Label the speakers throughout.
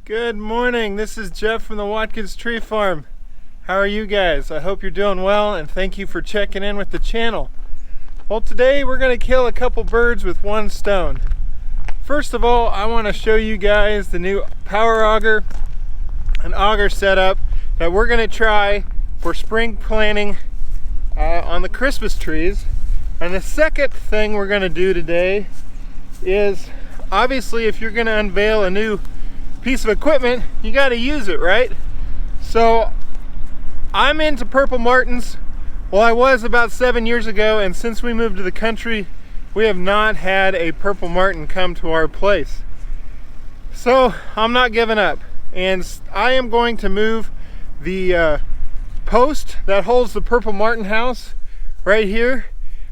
Speaker 1: Good morning, this is Jeff from the Watkins Tree Farm. How are you guys? I hope you're doing well, and thank you for checking in with the channel. Well, today we're going to kill a couple birds with one stone. First of all, I want to show you guys the new power auger, an auger setup that we're going to try for spring planting on the Christmas trees. And the second thing we're going to do today is, obviously, if you're going to unveil a new piece of equipment, you got to use it, right? So I'm into purple martins. Well, I was about 7 years ago, and since we moved to the country, we have not had a purple martin come to our place. So I'm not giving up, and I am going to move the post that holds the purple martin house right here.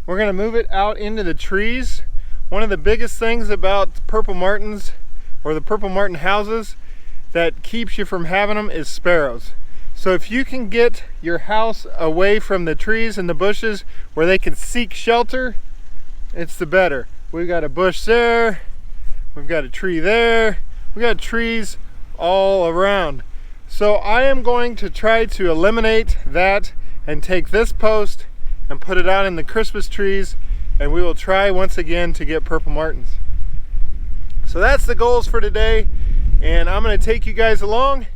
Speaker 1: We're going to move it out into the trees. One of the biggest things about purple martins, or the purple martin houses, that keeps you from having them is sparrows. So if you can get your house away from the trees and the bushes where they can seek shelter, it's the better. We've got a bush there, we've got a tree there, we've got trees all around. So I am going to try to eliminate that and take this post and put it out in the Christmas trees, and we will try once again to get purple martins. So that's the goals for today, and I'm going to take you guys along.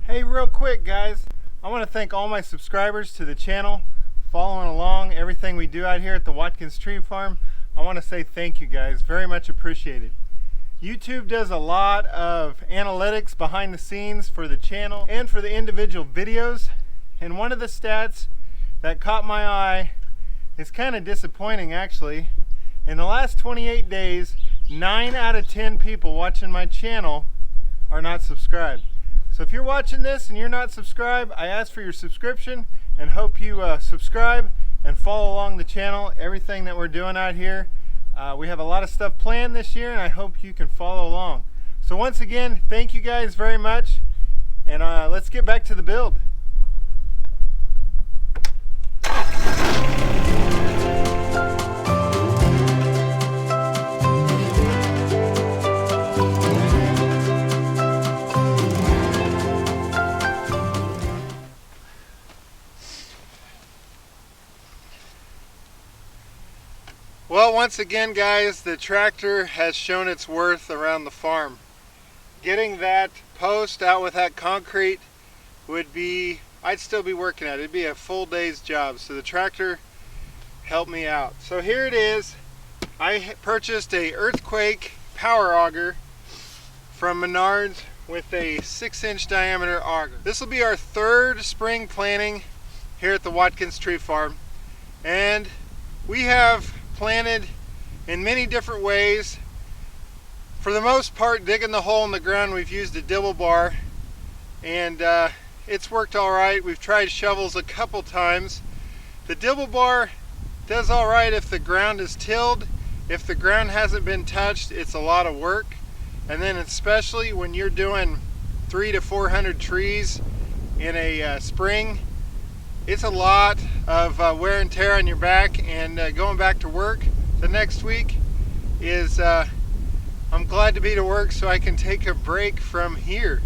Speaker 1: Hey, real quick guys, I want to thank all my subscribers to the channel, following along everything we do out here at the Watkins Tree Farm. I want to say thank you guys, very much appreciated. YouTube does a lot of analytics behind the scenes for the channel and for the individual videos, and one of the stats that caught my eye is kind of disappointing actually. In the last 28 days, 9 out of 10 people watching my channel are not subscribed. So if you're watching this and you're not subscribed, I ask for your subscription and hope you subscribe and follow along the channel, everything that we're doing out here. We have a lot of stuff planned this year, and I hope you can follow along. So once again, thank you guys very much, and let's get back to the build. Well, once again guys, the tractor has shown its worth around the farm. Getting that post out with that concrete would be, I'd still be working at it. It'd be a full day's job. So the tractor helped me out. So here it is. I purchased a earthquake power auger from Menards with a 6-inch diameter auger. This will be our third spring planting here at the Watkins Tree Farm. And we have planted in many different ways. For the most part, digging the hole in the ground, we've used a dibble bar, and it's worked all right. We've tried shovels a couple times. The dibble bar does all right if the ground is tilled. If the ground hasn't been touched, it's a lot of work. And then especially when you're doing 300 to 400 trees in a spring, it's a lot of wear and tear on your back, and going back to work the next week is, I'm glad to be to work so I can take a break from here.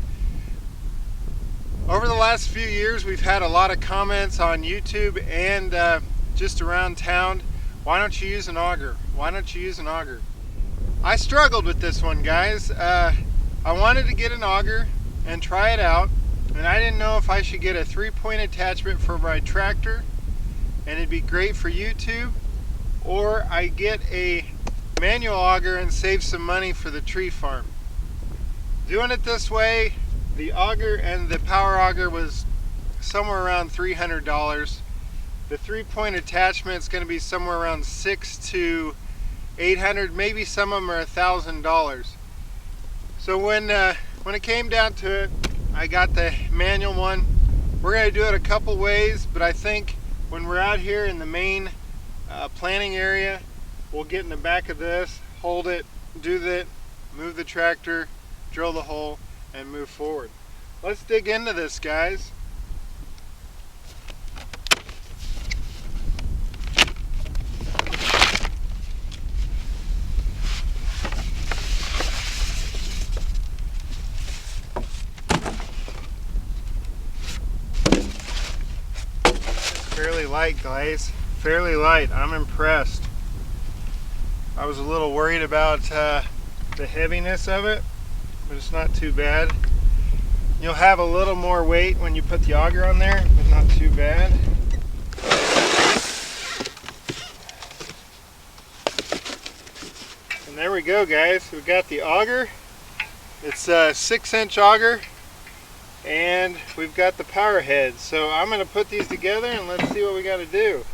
Speaker 1: Over the last few years, we've had a lot of comments on YouTube and just around town. Why don't you use an auger? Why don't you use an auger? I struggled with this one, guys. I wanted to get an auger and try it out, and I didn't know if I should get a 3-point attachment for my tractor and it'd be great for YouTube, or I get a manual auger and save some money for the tree farm. Doing it this way, the auger and the power auger was somewhere around $300. The 3-point attachment is going to be somewhere around $600 to $800, maybe some of them are $1,000. So when it came down to it, I got the manual one. We're going to do it a couple ways, but I think when we're out here in the main planting area, we'll get in the back of this, hold it, do that, move the tractor, drill the hole, and move forward. Let's dig into this, guys. Fairly light, guys. Fairly light. I'm impressed. I was a little worried about the heaviness of it, but it's not too bad. You'll have a little more weight when you put the auger on there, but not too bad. And there we go, guys. We got the auger. It's a 6-inch auger, and we've got the power head. So I'm going to put these together and let's see what we got to do.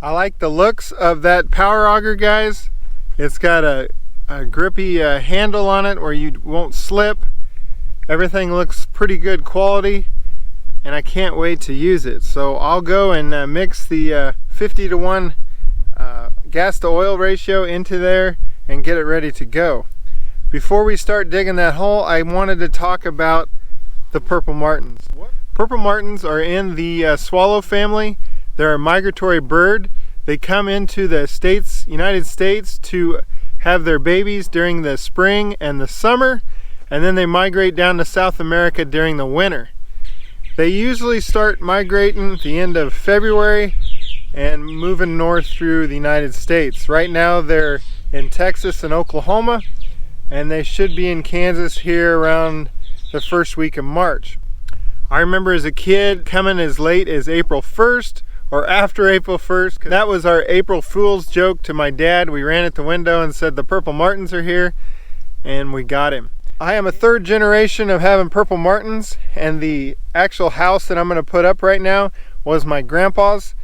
Speaker 1: I like the looks of that power auger, guys. It's got a grippy handle on it where you won't slip. Everything looks pretty good quality, and I can't wait to use it. So I'll go and mix the 50-to-1 gas to oil ratio into there and get it ready to go. Before we start digging that hole, I wanted to talk about the purple martins. Purple martins are in the swallow family. They're a migratory bird. They come into the United States to have their babies during the spring and the summer, and then they migrate down to South America during the winter. They usually start migrating at the end of February and moving north through the United States. Right now they're in Texas and Oklahoma, and they should be in Kansas here around the first week of March. I remember as a kid coming as late as April 1st or after April 1st. That was our April Fool's joke to my dad. We ran at the window and said the purple martins are here, and we got him. I am a third generation of having purple martins, and the actual house that I'm going to put up right now was my grandpa's,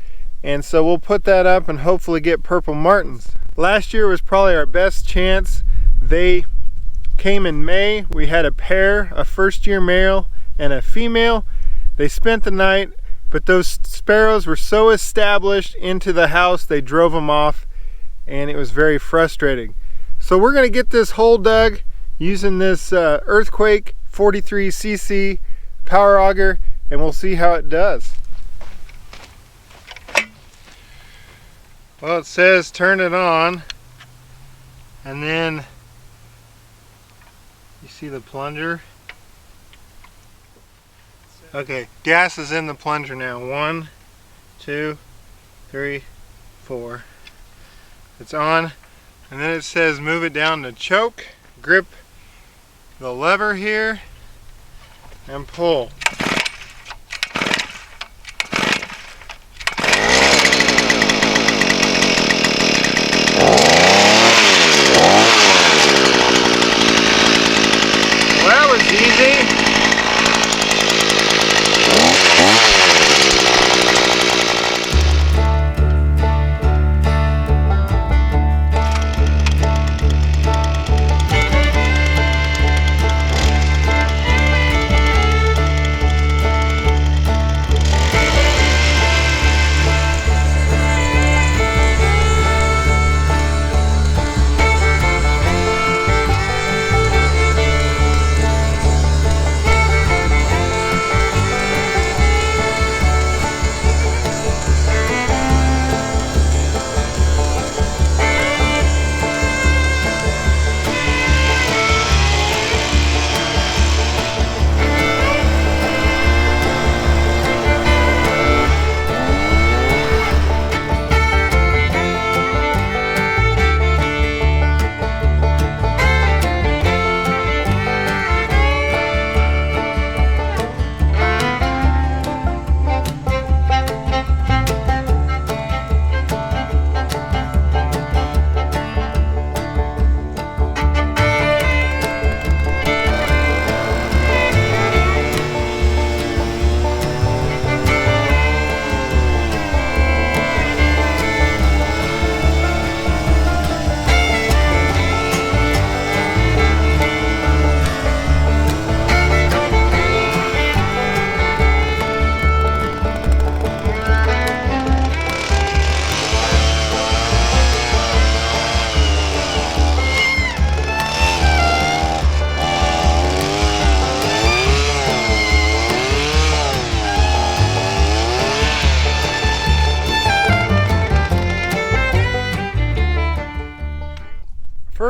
Speaker 1: and so we'll put that up and hopefully get purple martins. Last year was probably our best chance. They came in May. We had a pair, a first-year male and a female. They spent the night, but those sparrows were so established into the house they drove them off, and it was very frustrating. So we're going to get this hole dug using this Earthquake 43cc power auger, and we'll see how it does. Well, it says turn it on, and then you see the plunger. Okay, gas is in the plunger now. 1, 2, 3, 4. It's on, and then it says move it down to choke. Grip the lever here and pull. Well, that was easy.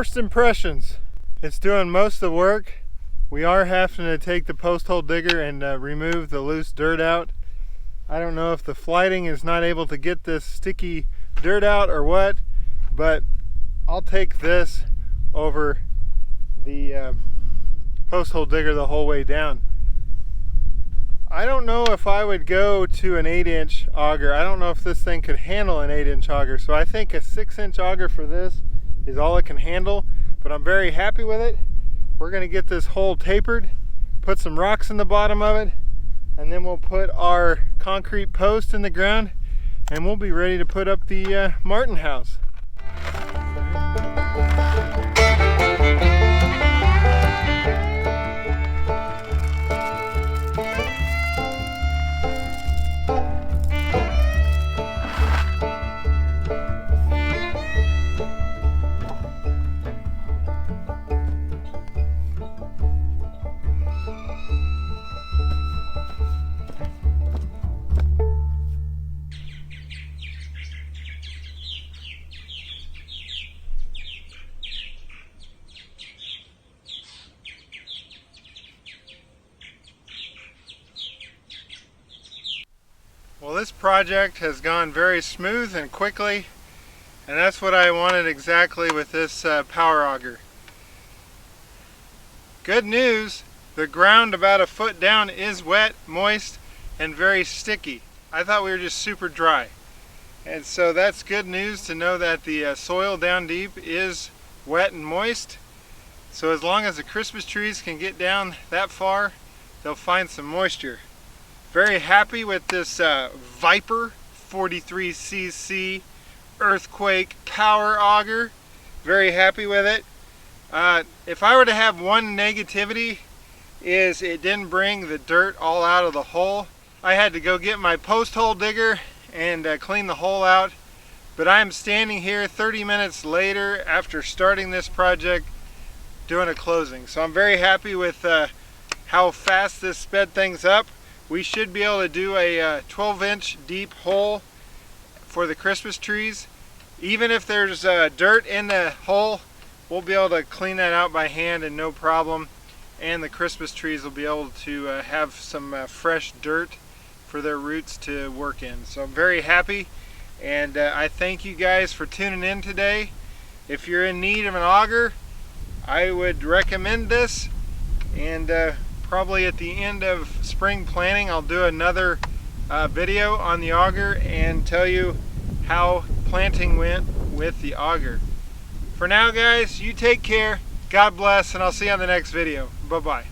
Speaker 1: First impressions. It's doing most of the work. We are having to take the post hole digger and remove the loose dirt out. I don't know if the flighting is not able to get this sticky dirt out or what, but I'll take this over the post hole digger the whole way down. I don't know if I would go to an 8-inch auger. I don't know if this thing could handle an 8-inch auger, so I think a 6-inch auger for this is all it can handle, but I'm very happy with it. We're going to get this hole tapered, put some rocks in the bottom of it, and then we'll put our concrete post in the ground, and we'll be ready to put up the Martin house. Well, this project has gone very smooth and quickly, and that's what I wanted exactly with this power auger. Good news, the ground about a foot down is wet, moist, and very sticky. I thought we were just super dry. And so that's good news to know that the soil down deep is wet and moist. So as long as the Christmas trees can get down that far, they'll find some moisture. Very happy with this Viper 43cc earthquake power auger. Very happy with it. If I were to have one negativity, is it didn't bring the dirt all out of the hole. I had to go get my post hole digger and clean the hole out. But I'm standing here 30 minutes later after starting this project doing a closing. So I'm very happy with how fast this sped things up. We should be able to do a 12-inch deep hole for the Christmas trees. Even if there's dirt in the hole, we'll be able to clean that out by hand and no problem. And the Christmas trees will be able to have some fresh dirt for their roots to work in. So I'm very happy, and I thank you guys for tuning in today. If you're in need of an auger, I would recommend this, and probably at the end of spring planting I'll do another video on the auger and tell you how planting went with the auger. For now guys, you take care, God bless, and I'll see you on the next video. Bye bye.